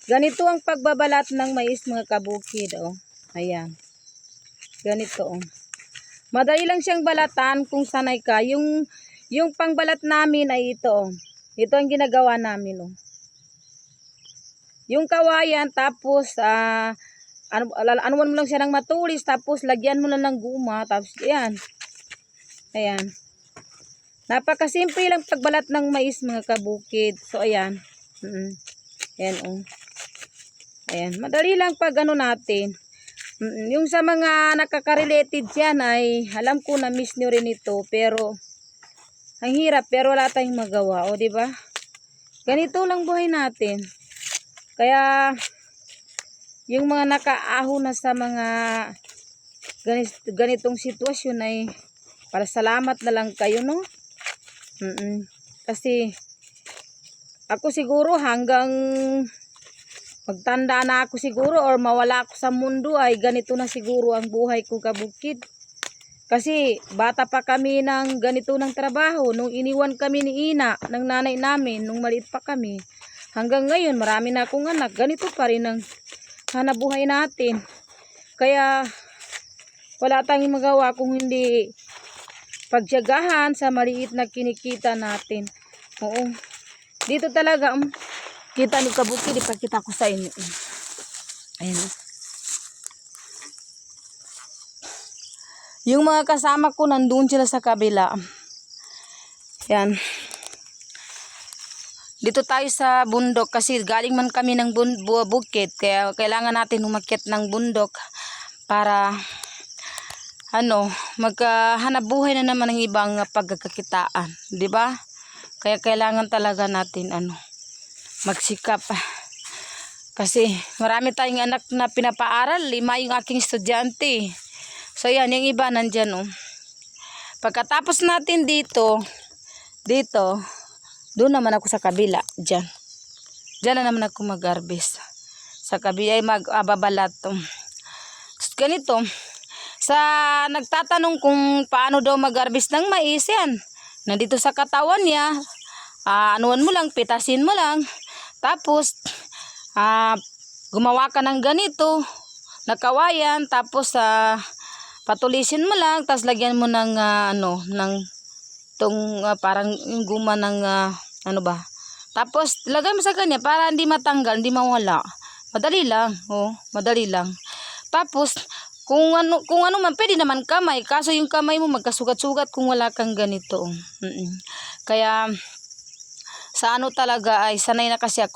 Ganito ang pagbabalat ng mais mga kabukid. Oh. Ayan. Ganito. Oh. Madali lang siyang balatan kung sanay ka. Yung pangbalat namin ay ito. Oh. Ito ang ginagawa namin. Oh. Yung kawayan tapos ano mo lang siya ng matulis tapos lagyan mo lang ng guma tapos ayan. Ayan. Napakasimple lang pagbalat ng mais mga kabukid. So ayan. Ayan oh. Ayan. Madali lang pag ano natin. Yung sa mga nakaka-related dyan ay alam ko na miss nyo rin ito pero ang hirap pero wala tayong magawa. O diba? Ganito lang buhay natin. Kaya yung mga nakaaho na sa mga ganitong sitwasyon ay para salamat na lang kayo, no? Kasi ako siguro hanggang magtanda na ako siguro or mawala ako sa mundo ay ganito na siguro ang buhay ko kabukid. Kasi bata pa kami ng ganito ng trabaho nung iniwan kami ni Ina ng nanay namin nung maliit pa kami. Hanggang ngayon marami na akong anak, ganito pa rin ang hanabuhay natin. Kaya wala tayong magawa kung hindi pagsiyagahan sa maliit na kinikita natin. Oo. Dito talaga kita ni kabukid, ipakita ko sa inyo. Ayan. Yung mga kasama ko nandun sila sa kabila. Yan. Dito tayo sa bundok kasi galing man kami ng bukid kaya kailangan natin umakyat ng bundok para maghanap buhay na naman ng ibang pagkakakitaan, 'di ba? Kaya kailangan talaga natin magsikap. Kasi marami tayong anak na pinapaaral, 5 yung aking estudyante. So yan, yung iba nandyan oh. Pagkatapos natin dito, doon naman ako sa kabila, dyan. Dyan na naman ako mag-harvest. Sa kabila ay magbabalat. Ganito, sa nagtatanong kung paano daw mag-harvest ng mais, yan. Nandito sa katawan niya, anuan mo lang, pitasin mo lang. Tapos, gumawa ka ng ganito, nakawayan, tapos patulisin mo lang, tapos lagyan mo ng parang yung guma ng tapos lagay mo sa kanya para hindi matanggal, hindi mawala. Madali lang, madali lang. Tapos kung ano man pwede naman kamay, kaso yung kamay mo magkasugat-sugat kung wala kang ganito. Kaya sa talaga ay sanay na kasi ako